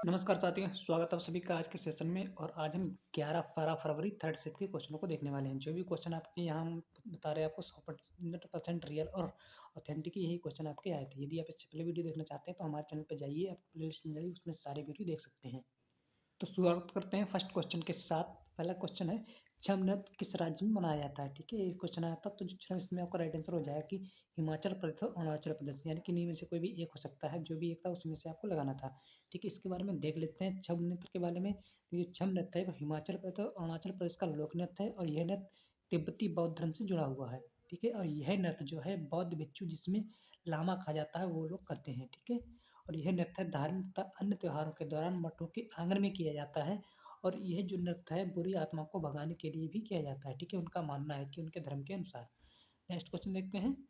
नमस्कार साथियों, स्वागत है आप सभी का आज के सेशन में। और आज हम 11-12 फरवरी थर्ड शिफ्ट के क्वेश्चनों को देखने वाले हैं। जो भी क्वेश्चन आपके यहाँ हम बता रहे हैं आपको 100% रियल और ऑथेंटिक यही क्वेश्चन आपके आए थे। यदि आप इससे पहले वीडियो देखना चाहते हैं तो हमारे चैनल पर जाइए, आप प्लेलिस्ट में जाइए, उसमें सारे वीडियो देख सकते हैं। तो शुरुआत करते हैं फर्स्ट क्वेश्चन के साथ। पहला क्वेश्चन है, छद्म नृत्य किस राज्य में मनाया जाता है? ठीक है, ये क्वेश्चन आया था तो जो छद्म इसमें आपका राइट आंसर हो जाएगा कि हिमाचल प्रदेश और अरुणाचल प्रदेश, यानी कि इन्हीं में से कोई भी एक हो सकता है। जो भी एक था उसमें से आपको लगाना था। ठीक है, इसके बारे में देख लेते हैं छद्म नृत्य के बारे में। तो ये छद्म नृत्य है वो हिमाचल प्रदेश और अरुणाचल प्रदेश का लोक नृत्य है और यह नृत्य तिब्बती बौद्ध धर्म से जुड़ा हुआ है। ठीक है, और यह नृत्य जो है बौद्ध भिक्षु जिसमें लामा खा जाता है वो लोग करते हैं। ठीक है, और यह नृत्य धार्मिक तथा अन्य त्योहारों के दौरान मठों के आंगन में किया जाता है। और यह जो नृत्य है बुरी आत्मा को भगाने के लिए भी किया जाता है। ठीक है, उनका मानना है कि उनके धर्म के अनुसार। नेक्स्ट क्वेश्चन देखते हैं,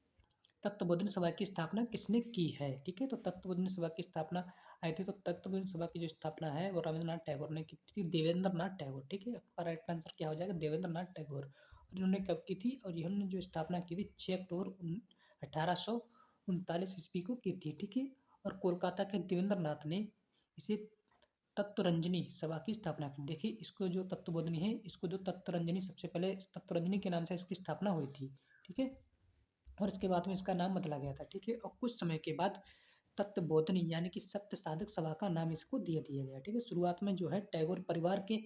तत्वबोधन सभा की स्थापना किसने की है? ठीक है, तो तत्वबोधन सभा की स्थापना आई थी, तो तत्वबोधन सभा की जो स्थापना है वो रविंद्रनाथ टैगोर ने की थी, देवेंद्र नाथ टैगोर। ठीक है, आपका राइट आंसर क्या हो जाएगा? देवेंद्र नाथ टैगोर। और इन्होंने कब की थी? और इन्होंने जो स्थापना की थी 6 अक्टूबर 1839 ईस्वी को की थी। ठीक है, और कोलकाता के देवेंद्र नाथ ने इसे तत्वरंजनी सभा की स्थापना की। देखिए, इसको जो तत्वबोधनी है, इसको जो तत्वरंजनी, सबसे पहले तत्वरंजनी के नाम से इसकी स्थापना हुई थी। ठीक है, और इसके बाद में इसका नाम बदला गया था। ठीक है, और कुछ समय के बाद तत्वबोधनी यानी कि सत्य साधक सभा का नाम इसको दे दिया गया। ठीक है, शुरुआत में जो है टैगोर परिवार के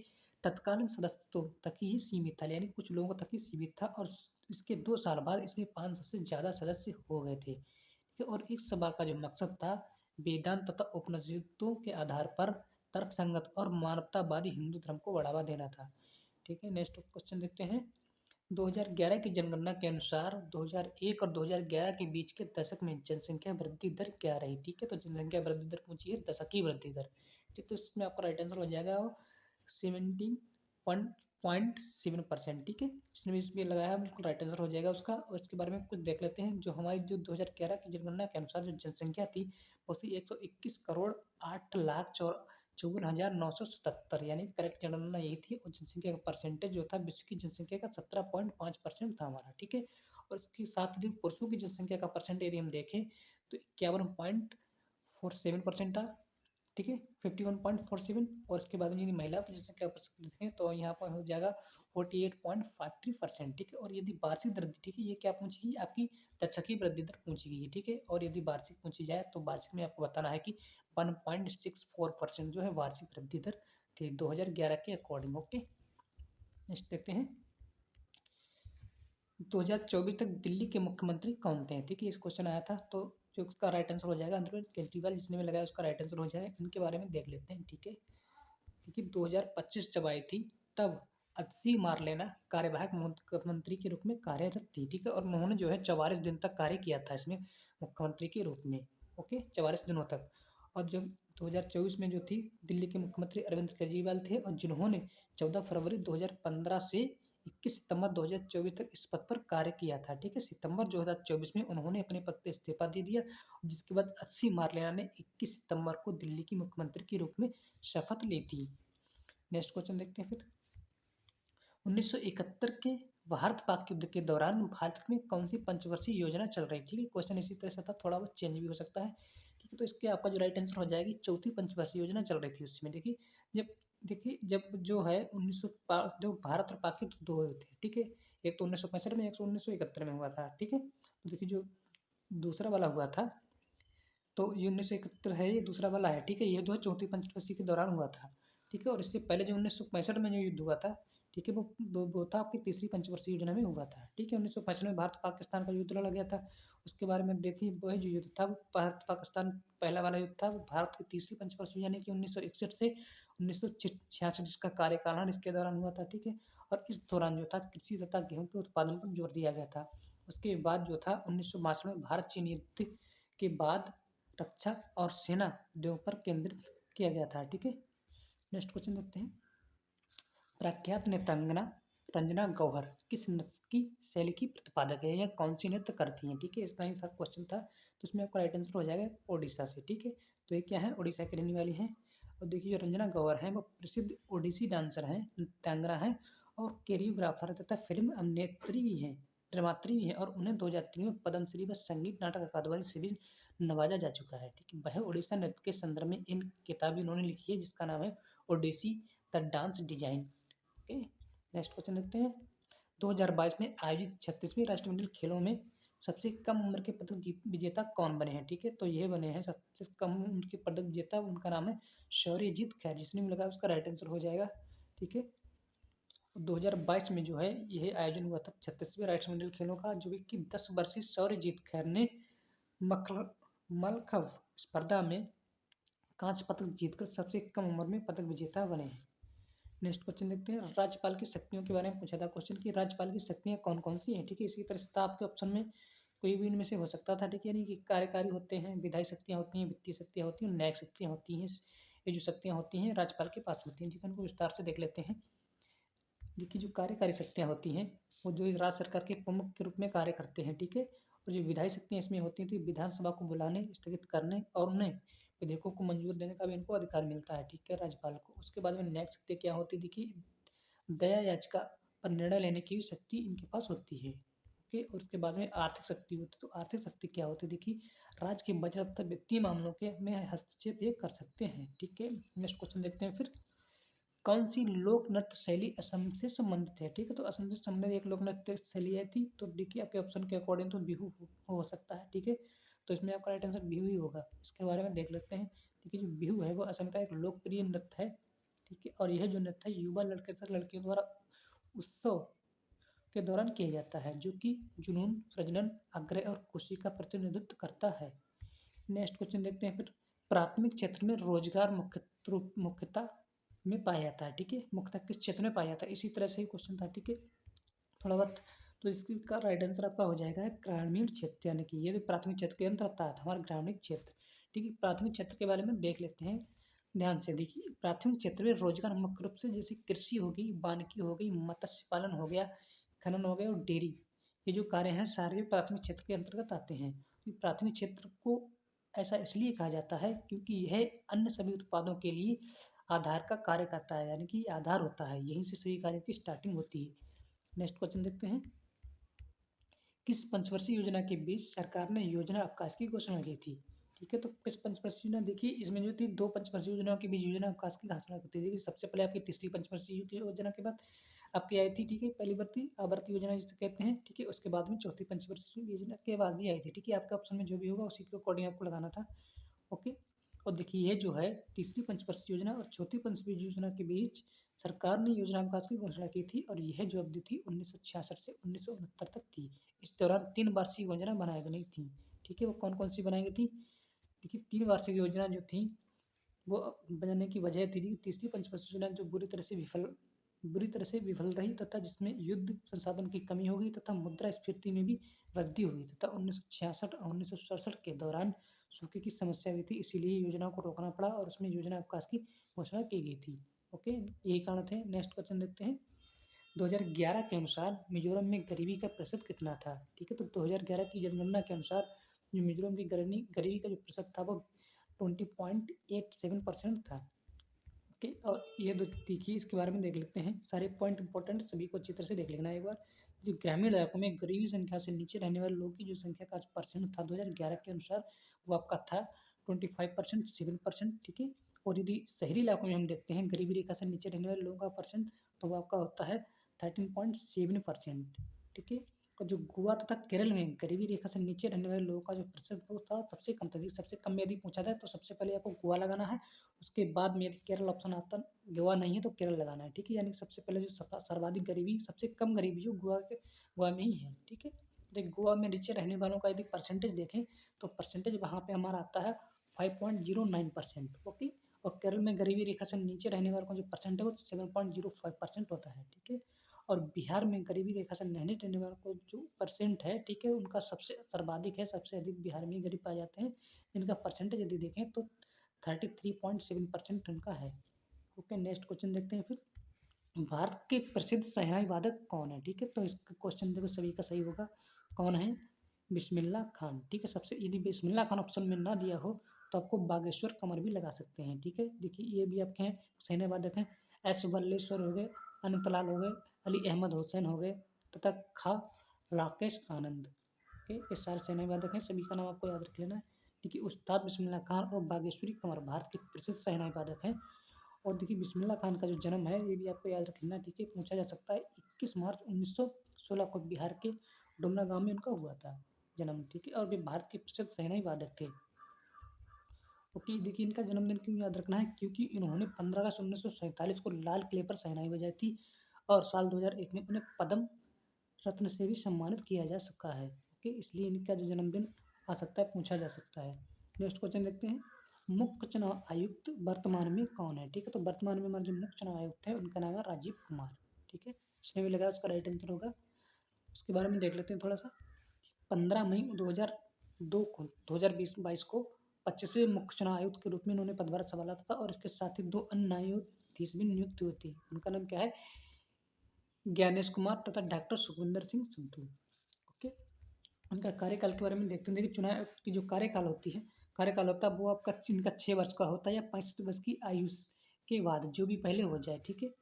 तत्कालीन सदस्यों तक ही सीमित था, यानी कुछ लोगों तक ही सीमित था। और इसके 2 साल बाद इसमें 500 से ज़्यादा सदस्य हो गए थे। ठीक है, और इस सभा का जो मकसद था वेदांत तथा उपनिषदों के आधार पर तर्कसंगत और मानवतावादी हिंदू धर्म को बढ़ावा देना था। ठीक है, नेक्स्ट क्वेश्चन देखते हैं, 2011 की जनगणना के अनुसार 2001 और 2011 के बीच के दशक में जनसंख्या वृद्धि दर क्या रही? ठीक है, तो जनसंख्या वृद्धि दर पूछी है, दशकीय वृद्धि दर। ठीक, तो इसमें आपका राइट आंसर हो जाएगा 17.7%। ठीक है, जिसने इसमें लगाया बिल्कुल राइट आंसर हो जाएगा उसका। और इसके बारे में कुछ देख लेते हैं। जो हमारी जो 2011 की जनगणना के अनुसार जो जनसंख्या थी वो थी 121 करोड़ 8,54,977, यानी करेक्ट जनगणना यही थी। और जनसंख्या का परसेंटेज जो था विश्व की जनसंख्या का 17.5% था हमारा। ठीक है, और इसके साथ ही पुरुषों की जनसंख्या का परसेंटेज यदि हम देखें तो 51.47% था। ठीक है, 51.47। और इसके बाद में यदि महिला की जनसंख्या पर देखें तो यहाँ पर हो जाएगा 48.53%। ठीक है, और यदि वार्षिक दर, ठीक है, ये क्या पूछी गई? आपकी दशकीय वृद्धि दर पूछी गई है। ठीक है, और यदि वार्षिक पूछी जाए तो वार्षिक में आपको बताना है कि 1.64% जो है वार्षिक वृद्धि दर थी 2011 के अकॉर्डिंग। ओके, नेक्स्ट देखते हैं, 2024 तक दिल्ली के मुख्यमंत्री कौन थे? ठीक है, इस क्वेश्चन आया था, तो जो उसका राइट आंसर हो जाएगा अरविंद केजरीवाल, जिसने भी लगाया उसका राइट आंसर हो जाएगा। इनके बारे में देख लेते हैं। ठीक है, क्योंकि 2025 जब आई थी तब अत्सी मारलेना कार्यवाहक मुख्यमंत्री के रूप में कार्यरत थी। ठीक है, और उन्होंने जो है 44 दिन तक कार्य किया था इसमें मुख्यमंत्री के रूप में। ओके, 44 दिनों तक। और जब 2024 में जो थी दिल्ली के मुख्यमंत्री अरविंद केजरीवाल थे, और जिन्होंने 14 फरवरी 2015 से 21 सितंबर 2024 तक इस पद पर कार्य किया था। ठीक है, सितंबर 2024 में उन्होंने अपने पद से इस्तीफा दे दिया, जिसके बाद अस्सी मारलेना ने 21 सितंबर को दिल्ली की मुख्यमंत्री के रूप में शपथ ली थी। नेक्स्ट क्वेश्चन देखते हैं फिर, 1971 के भारत पाक युद्ध के दौरान भारत में कौन सी पंचवर्षीय योजना चल रही थी? क्वेश्चन इसी तरह से था, थोड़ा बहुत चेंज भी हो सकता है। ठीक है, तो इसके आपका जो राइट आंसर हो जाएगी चौथी पंचवर्षीय योजना चल रही थी उसमें। जब जो है 1900 जो भारत और पाक युद्ध दो हुए थे। ठीक है, एक तो 1965 में, एक 1971 में हुआ था। ठीक है, तो देखिए जो दूसरा वाला हुआ था तो ये 1971 है, ये दूसरा वाला है। ठीक है, ये जो है चौथी पंचवर्षीय के दौरान हुआ था। ठीक है, और इससे पहले जो 1965 में जो युद्ध हुआ था, ठीक है, वो था आपकी तीसरी पंचवर्षीय योजना में हुआ था। ठीक है, 1965 में भारत पाकिस्तान का युद्ध लड़ा गया था। उसके बारे में देखिए, वही जो युद्ध था वो भारत पाकिस्तान पहला वाला युद्ध था, वो भारत की तीसरी पंचवर्षीय यानी कि 1961 से 1966 जिसका कार्यकाल इसके दौरान हुआ था। ठीक है, और इस दौरान जो था कृषि तथा गेहूं के उत्पादन पर जोर दिया गया था। उसके बाद जो था 1962 में भारत चीन युद्ध के बाद रक्षा और सेना उद्योग पर केंद्रित किया गया था। ठीक है, नेक्स्ट क्वेश्चन देखते हैं, प्रख्यात नृत्यांगना रंजना गौहर किस नृत्य की शैली की प्रतिपादक है या कौन सी नृत्य करती हैं? ठीक है, इतना ही सा क्वेश्चन था, तो इसमें आपका राइट आंसर हो जाएगा ओडिशा से। ठीक है, तो ये क्या है? ओडिशा की रहने वाली है। और देखिए जो रंजना गौहर हैं वो प्रसिद्ध ओडिसी डांसर हैं, नृत्यांगना हैं और कोरियोग्राफर तथा फिल्म अभिनेत्री भी हैं। ड्रामात्री भी हैं और उन्हें 2003 में पद्मश्री व संगीत नाटक अकादमी से भी नवाजा जा चुका है। ठीक है, वह ओडिशा नृत्य के संदर्भ में इन किताबें उन्होंने लिखी है जिसका नाम है Odissi the dance design. Okay, next question देखते हैं। 2022 में आयोजित 36वीं राष्ट्रमंडल खेलों में सबसे कम उम्र के पदक विजेता कौन बने हैं? ठीक है, तो ये बने हैं सबसे कम उनके पदक विजेता, उनका नाम है शौर्यजीत खैर। जिसने भी लगा उसका राइट आंसर हो जाएगा। ठीक है, 2022 में जो है यह आयोजन हुआ था 36वें राष्ट्रमंडल खेलों का, जो कि 10 वर्षीय शौर्यजीत खैर ने मलखव स्पर्धा में कांस्य पदक जीतकर सबसे कम उम्र में पदक विजेता बने हैं। नेक्स्ट क्वेश्चन देखते हैं। राज्यपाल की शक्तियों के बारे में पूछा था क्वेश्चन कि राज्यपाल की शक्तियां कौन कौन सी हैं। ठीक है, इसी तरह से आपके ऑप्शन में कोई भी इनमें से हो सकता था। ठीक है, यानी कि कार्यकारी होते हैं, विधायी शक्तियां होती हैं, वित्तीय शक्तियां होती हैं, न्यायिक शक्तियां होती हैं। ये जो शक्तियां होती हैं राज्यपाल के पास होती हैं, जिनको विस्तार से देख लेते हैं। देखिए, जो कार्यकारी शक्तियां होती हैं वो जो राज्य सरकार के प्रमुख के रूप में कार्य करते हैं। ठीक है, और जो विधायी शक्तियां इसमें होती हैं तो विधानसभा को बुलाने, स्थगित करने और उन्हें विधेयकों को मंजूर देने का भी इनको अधिकार मिलता है। ठीक है, राज्यपाल को। उसके बाद में न्यायिक शक्ति क्या होती है? देखिए, दया याचिका पर निर्णय लेने की भी शक्ति इनके पास होती है। ओके, और उसके बाद में आर्थिक शक्ति होती है। तो आर्थिक शक्ति क्या होती है? देखिए, राज्य के बजट तथा वित्तीय मामलों के में हस्तक्षेप ये कर सकते हैं। ठीक है, नेक्स्ट क्वेश्चन देखते हैं फिर। कौन सी लोक नृत्य शैली असम से संबंधित है? ठीक है, तो असम से संबंधित एक लोक नृत्य शैली है थी। तो देखिए, आपके ऑप्शन के अकॉर्डिंग तो बिहू हो सकता है। ठीक है, तो इसमें आपका राइट आंसर बिहू ही होगा। इसके बारे में देख लेते हैं। देखिए, जो बिहू है वो असम का एक लोकप्रिय नृत्य है। ठीक है, और यह जो नृत्य है युवा लड़के तथा लड़कियों द्वारा उत्सव के दौरान किया जाता है, जो कि जुनून, प्रजनन, आग्रह और खुशी का प्रतिनिधित्व करता है। नेक्स्ट क्वेश्चन देखते हैं फिर। प्राथमिक क्षेत्र में रोजगार मुख्यतः में पाया जाता है। ठीक है, मुख्यतः किस क्षेत्र में पाया जाता है? इसी तरह से ही क्वेश्चन था। ठीक है, थोड़ा बहुत तो इसका राइट आंसर आपका हो जाएगा ग्रामीण क्षेत्र, यानी कि ये प्राथमिक क्षेत्र के अंतर्गत आता है हमारा ग्रामीण क्षेत्र। ठीक है, प्राथमिक क्षेत्र के बारे में देख लेते हैं ध्यान से। देखिए, प्राथमिक क्षेत्र में रोजगार मुख्य रूप से जैसे कृषि हो गई, वानिकी हो गई, मत्स्य पालन हो गया, खनन हो गया और डेयरी, ये जो कार्य हैं सारे प्राथमिक क्षेत्र के अंतर्गत आते हैं। प्राथमिक क्षेत्र को ऐसा इसलिए कहा जाता है क्योंकि यह अन्य सभी उत्पादों के लिए आधार का कार्य करता है, यानी कि आधार होता है, यहीं से सभी कार्यों की स्टार्टिंग होती है। नेक्स्ट क्वेश्चन देखते हैं। किस पंचवर्षीय योजना के बीच सरकार ने योजना अवकाश की घोषणा की थी? ठीक है, तो किस पंचवर्षीय योजना? देखिए, इसमें जो थी 2 पंचवर्षीय योजनाओं के बीच योजना अवकाश की घोषणा की थी। सबसे पहले आपकी तीसरी पंचवर्षीय योजना के बाद आपकी आई थी। ठीक है, पहली आवर्ती योजना जिसे कहते हैं। ठीक है, उसके बाद में चौथी पंचवर्षीय योजना के बाद भी आई थी। ठीक है, आपके ऑप्शन में जो भी होगा उसी के अकॉर्डिंग आपको लगाना था। ओके, और देखिए, ये जो है तीसरी पंचवर्षीय योजना और चौथी पंचवर्षीय योजना के बीच सरकार ने योजना विकास की घोषणा की थी और यह जो अवधि थी 1966 से 1969 तक थी। इस दौरान 3 वार्षिक योजना बनाई गई थी। ठीक है, वो कौन कौन सी बनाई गई थी? देखिए, 3 वार्षिक योजना जो थी वो बनाने की वजह थी तीसरी पंचवर्षीय योजना जो बुरी तरह से विफल रही तथा जिसमें युद्ध संसाधन की कमी हो गई तथा मुद्रास्फीति में भी वृद्धि हुई तथा 1966 और 1967 के दौरान सूखे की समस्या हुई थी। इसीलिए योजना को रोकना पड़ा और उसमें योजना अवकाश की घोषणा की गई थी। ओके, यही कारण थे। नेक्स्ट क्वेश्चन देखते हैं। 2011 के अनुसार मिजोरम में गरीबी का प्रतिशत कितना था? ठीक है, तो 2011 की जनगणना के अनुसार जो मिजोरम की गरीबी का जो प्रतिशत था वो 20.87% था। ओके, और ये दो देखिए, इसके बारे में देख लेते हैं। सारे पॉइंट इंपॉर्टेंट, सभी को अच्छी तरह से देख लेना एक बार। जो ग्रामीण इलाकों में गरीबी संख्या से नीचे रहने वाले लोगों की जो संख्या का परसेंट था 2011 के अनुसार वो आपका था 25%, 7%। ठीक है, और यदि शहरी इलाकों में हम देखते हैं गरीबी रेखा से नीचे रहने वाले लोगों का परसेंट तो वो आपका होता है 13.7%। ठीक है, और जो गोवा तथा केरल में गरीबी रेखा से नीचे रहने वाले लोगों का जो प्रतिशत वो था सबसे कम था। सबसे कम में यदि पूछा जाए तो सबसे पहले आपको गोवा लगाना है, उसके बाद में यदि केरल ऑप्शन आता, गोवा नहीं है तो केरल लगाना है। ठीक है, यानी सबसे पहले जो सर्वाधिक गरीबी, सबसे कम गरीबी जो गोवा में ही है। ठीक है, देखिए, गोवा में नीचे रहने वालों का यदि परसेंटेज देखें तो परसेंटेज वहाँ पे हमारा आता है 5.09%। ओके, और केरल में गरीबी रेखा से नीचे रहने वालों का जो परसेंट है वो 7.05% होता है। ठीक है, और बिहार में गरीबी रेखा से नहीं रहने वालों को जो परसेंट है, ठीक है, उनका सबसे सर्वाधिक है, सबसे अधिक बिहार में गरीब पाए जाते हैं, जिनका परसेंटेज यदि देखें तो 33.7% उनका है। ओके, नेक्स्ट क्वेश्चन देखते हैं फिर। भारत के प्रसिद्ध शहनाई वादक कौन है? ठीक है, तो इसका क्वेश्चन देखो सभी का सही होगा। कौन है? बिस्मिल्लाह खान। ठीक है, सबसे यदि बिस्मिल्लाह खान ऑप्शन में ना दिया हो तो आपको बागेश्वर कमर भी लगा सकते हैं। ठीक है, देखिए, ये भी आपके हैं शहनाई वादक हैं। एस वल्लेश्वर हो गए, अनंतलाल हो गए, अली अहमद हुसैन हो गए तथा खा राकेश आनंद। ओके, ये सारे सेना वादक हैं, सभी का नाम आपको याद रख लेना है। देखिए उस्ताद बिस्मिल्लाह खान और बागेश्वरी कुंवर भारत के प्रसिद्ध शहनाई वादक हैं। और देखिए बिस्मिल्लाह खान का जो जन्म है ये भी आपको याद रखना है, ठीक है, पूछा जा सकता है। 21 मार्च 1916 को बिहार के डुमरा गांव में उनका हुआ था जन्म, ठीक है, और वे भारत के प्रसिद्ध शहनाई वादक थे। ओके, देखिए इनका जन्मदिन क्यों याद रखना है, क्योंकि इन्होंने 15 अगस्त 1947 को लाल किले पर शहनाई बजाई थी और साल 2001 में उन्हें पद्म रत्न से भी सम्मानित किया जा सका है। ओके, इसलिए इनका जो जन्मदिन आ सकता है, पूछा जा सकता है। नेक्स्ट क्वेश्चन देखते हैं, मुख्य चुनाव आयुक्त वर्तमान में कौन है, ठीक है, तो वर्तमान में हमारे जो मुख्य चुनाव आयुक्त है उनका नाम है राजीव कुमार, ठीक है, इसमें भी लगा उसका राइट आंसर होगा। उसके बारे में देख लेते हैं थोड़ा सा। 15 मई 2002 को 2022 को 25वें मुख्य चुनाव आयुक्त के रूप में उन्होंने पदभार संभाला था और इसके साथ ही 2 अन्य न्यायाधीश भी नियुक्त हुए थे। उनका नाम क्या है, ज्ञानेश कुमार तथा डॉक्टर सुखविंदर सिंह संधू। ओके, उनका कार्यकाल के बारे में देखते हैं। देखिए चुनाव आयुक्त की जो कार्यकाल होती है, कार्यकाल होता है वो आपका इनका 6 वर्ष का होता है या 65 वर्ष की आयु के बाद, जो भी पहले हो जाए, ठीक है।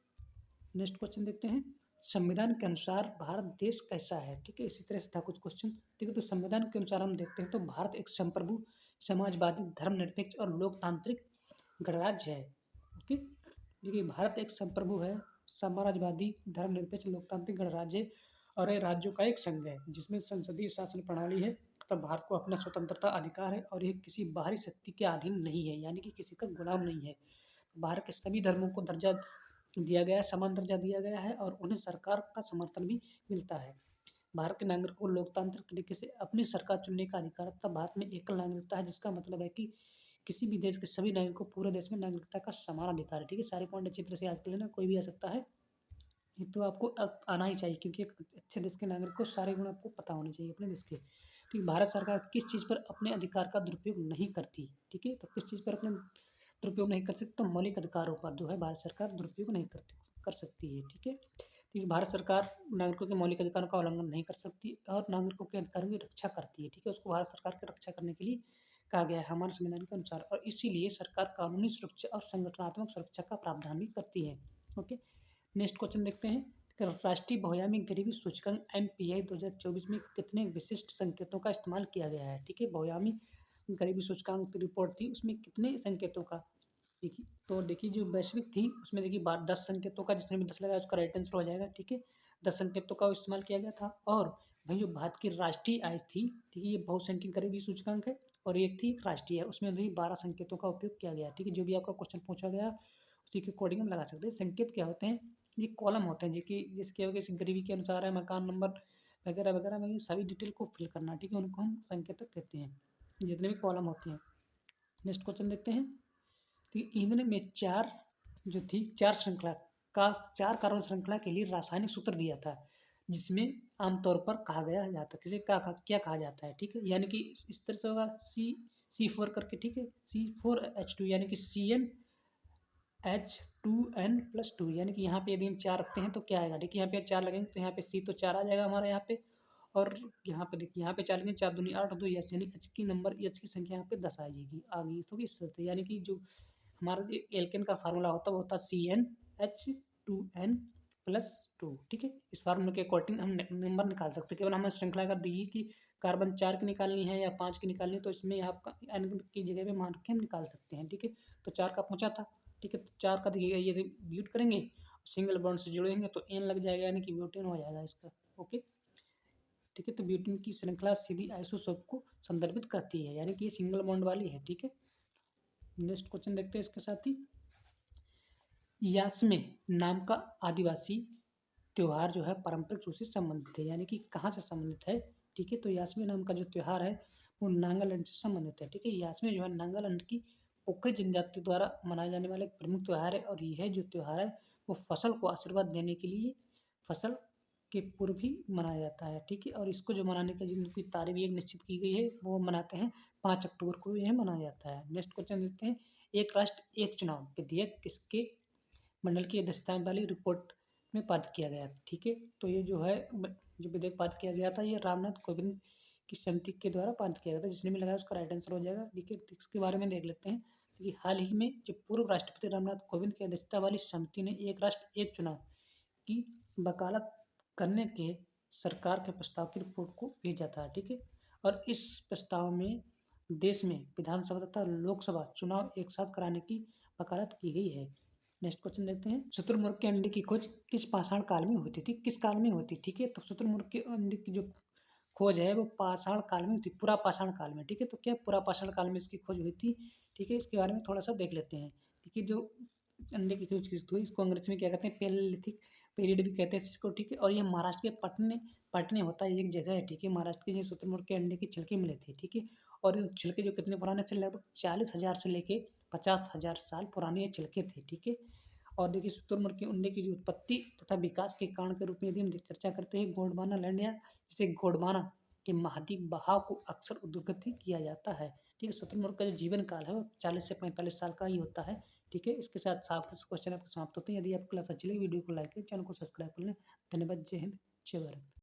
नेक्स्ट क्वेश्चन देखते हैं, संविधान के अनुसार भारत देश कैसा है, ठीक है, इसी तरह से था कुछ क्वेश्चन, ठीक है। तो संविधान के अनुसार हम देखते हैं तो भारत एक संप्रभु, समाजवादी, धर्मनिरपेक्ष और लोकतांत्रिक गणराज्य है। ओके, देखिए भारत एक संप्रभु है, समाजवादी, धर्मनिरपेक्ष, लोकतांत्रिक गणराज्य है और ये राज्यों का एक संघ है जिसमें संसदीय शासन प्रणाली है तथा भारत को अपना स्वतंत्रता अधिकार है और ये किसी बाहरी शक्ति के अधीन नहीं है, यानी कि किसी का गुलाम नहीं है। भारत के सभी धर्मों को दर्जा दिया गया है, समान दर्जा दिया गया है और उन्हें सरकार का समर्थन भी मिलता है। भारत के नागरिकों को लोकतांत्रिक तरीके से अपनी सरकार चुनने का अधिकार तथा भारत में एकल नागरिकता है, जिसका मतलब है कि किसी भी देश के सभी नागरिकों को पूरे देश में नागरिकता का समान अधिकार है, ठीक है। सारे पॉइंट अच्छी तरह से याद कर लेना, कोई भी आ सकता है, ये तो आपको आना ही चाहिए क्योंकि एक अच्छे देश के नागरिक को सारे गुण आपको पता होने चाहिए अपने देश के। ठीक, भारत सरकार किस चीज़ पर अपने अधिकार का दुरुपयोग नहीं करती, ठीक है, तो किस चीज़ पर अपने दुरुपयोग नहीं कर सकती, तो मौलिक अधिकारों पर जो है भारत सरकार दुरुपयोग नहीं कर सकती है, ठीक है। ठीक है, भारत सरकार नागरिकों के मौलिक अधिकारों का उल्लंघन नहीं कर सकती और नागरिकों के अधिकारों की रक्षा करती है, ठीक है, उसको भारत सरकार की रक्षा करने के लिए कहा गया है हमारे संविधान के अनुसार, और इसीलिए सरकार कानूनी सुरक्षा और संगठनात्मक सुरक्षा का प्रावधान भी करती है। ओके, नेक्स्ट क्वेश्चन देखते हैं, राष्ट्रीय बहुआयामी गरीबी सूचकांक MPI 2024 में कितने विशिष्ट संकेतों का इस्तेमाल किया गया है, ठीक है, बहुआयामी गरीबी सूचकांक की रिपोर्ट थी उसमें कितने संकेतों का, देखिए तो देखिए जो वैश्विक थी उसमें देखिए 10 संकेतों का, जिसने भी 10 लगाया उसका राइट आंसर हो जाएगा, ठीक है। 10 संकेतों का इस्तेमाल किया गया था और वही जो भारत की राष्ट्रीय आय थी, ठीक है, ये बहुसंख्यक गरीबी सूचकांक है और एक थी राष्ट्रीय आय, उसमें भी 12 संकेतों का उपयोग किया गया, ठीक है। जो भी आपका क्वेश्चन पूछा गया उसी के अकॉर्डिंग हम लगा सकते हैं। संकेत क्या होते हैं, ये कॉलम होते हैं जिसकी वजह से गरीबी के अनुसार है, मकान नंबर वगैरह वगैरह में सभी डिटेल को फिल करना, ठीक है, उनको हम संकेतक कहते हैं, जितने भी कॉलम होते हैं। नेक्स्ट क्वेश्चन देखते हैं, तो ईंधन में चार कार्बन श्रृंखला के लिए रासायनिक सूत्र दिया था, जिसमें आमतौर पर कहा गया जाता है, किसे क्या कहा जाता है, ठीक है, यानी कि इस तरह से होगा C4 करके, ठीक है, C4H2 यानी कि CnH2n+2, यानी कि यहाँ पे यदि हम 4 रखते हैं तो क्या आएगा, देखिए यहाँ पे 4 लगेंगे तो यहाँ पे C तो 4 आ जाएगा हमारा यहाँ पे, और यहाँ पे देखिए यहाँ पे 4 लगेंगे, 4 दूनी 8 2 H, यानी H की नंबर H की संख्या यहाँ पे 10 आ जाएगी, आ गई तो इस तरह से, यानी कि जो हमारा जो एल्केन का फार्मूला होता है वो होता है CnH2n+2, ठीक है। इस फार्मूले के अकॉर्डिंग हम नंबर निकाल सकते हैं, केवल हमें श्रृंखला कर दी कि कार्बन 4 की निकालनी है या 5 की निकालनी है, तो इसमें आपका n की जगह पे मान के हम निकाल सकते हैं, ठीक है। तो 4 का पूछा था, ठीक है, तो 4 का देखिएगा ये ब्यूट करेंगे सिंगल बॉन्ड से जुड़ेंगे तो n लग जाएगा, यानी कि ब्यूटेन हो जाएगा इसका। ओके, ठीक है, तो ब्यूटेन की श्रृंखला सीधी आइसोटोप को संदर्भित करती है, यानी कि ये सिंगल बॉन्ड वाली है, ठीक है। नेक्स्ट क्वेश्चन देखते हैं इसके साथ ही, यास्मिन नाम का आदिवासी त्योहार जो है पारंपरिक रूप से संबंधित है, यानी कि कहाँ से संबंधित है, ठीक है, तो यास्मिन नाम का जो त्योहार है वो नागालैंड से संबंधित है, ठीक है। यास्मिन जो है नागालैंड की पोखरी जनजाति द्वारा मनाए जाने वाला एक प्रमुख त्योहार है और यह जो त्योहार है वो फसल को आशीर्वाद देने के लिए फसल के पूर्व ही मनाया जाता है, ठीक है, और इसको जो मनाने का जिनकी तारीख एक निश्चित की गई है वो मनाते हैं 5 अक्टूबर को यह मनाया जाता है। नेक्स्ट क्वेश्चन देखते हैं, एक राष्ट्र एक चुनाव विधेयक किसके मंडल की अध्यक्षता वाली रिपोर्ट में पारित किया गया, ठीक है, तो ये जो है जो विधेयक पारित किया गया था ये रामनाथ कोविंद की समिति के द्वारा पारित किया गया था, जिसने भी लगाया उसका राइट आंसर हो जाएगा, ठीक है। इसके बारे में देख लेते हैं कि हाल ही में जो पूर्व राष्ट्रपति रामनाथ कोविंद की अध्यक्षता वाली समिति ने एक राष्ट्र एक चुनाव की वकालत करने के सरकार के प्रस्ताव की रिपोर्ट को भेजा था, ठीक है। और इस प्रस्ताव में देश में विधानसभा तथा लोकसभा चुनाव एक साथ कराने की वकालत की गई है। नेक्स्ट क्वेश्चन देखते हैं, शुतुरमुर्ग के अंडे की खोज किस पाषाण काल में होती थी? किस काल में होती, ठीक है। तो शुतुरमुर्ग के अंडे की जो खोज है वो पाषाण काल में थी, पूरा पाषाण काल में, ठीक है। तो क्या पूरा पाषाण काल में इसकी खोज हुई थी, ठीक है। इसके बारे में थोड़ा सा देख लेते हैं, ठीक है। जो अंडे की खोज किस हुई, इसको अंग्रेजी में क्या कहते हैं, पेलियोलिथिक पीरियड भी कहते हैं इसको, ठीक है। और ये महाराष्ट्र के पटने पटने होता है एक जगह है, ठीक है। महाराष्ट्र के, जो शुतुरमुर्ग के अंडे के छिलके मिले थे, ठीक है। और ये छिलके जो कितने पुराने थे, लगभग 40,000 से लेके 50,000 साल पुराने ये छिलके थे, ठीक है। और देखिए, शुतुरमुर्ग के अंडे की जो उत्पत्ति तथा विकास के कारण के रूप में यदि हम चर्चा करते हैं, गोंडवाना लैंड या जिसे गोंडवाना के महाद्वीप बहाव को अक्सर उद्धृत किया जाता है, ठीक है। शुतुरमुर्ग का जो जीवन काल है वो 40 से 45 साल का ही होता है, ठीक है। इसके साथ साथ इस क्वेश्चन आपके समाप्त होते हैं। यदि आपको क्लास अच्छी लगी, वीडियो को लाइक करें, चैनल को सब्सक्राइब कर लें। धन्यवाद। जय हिंद, जय भारत।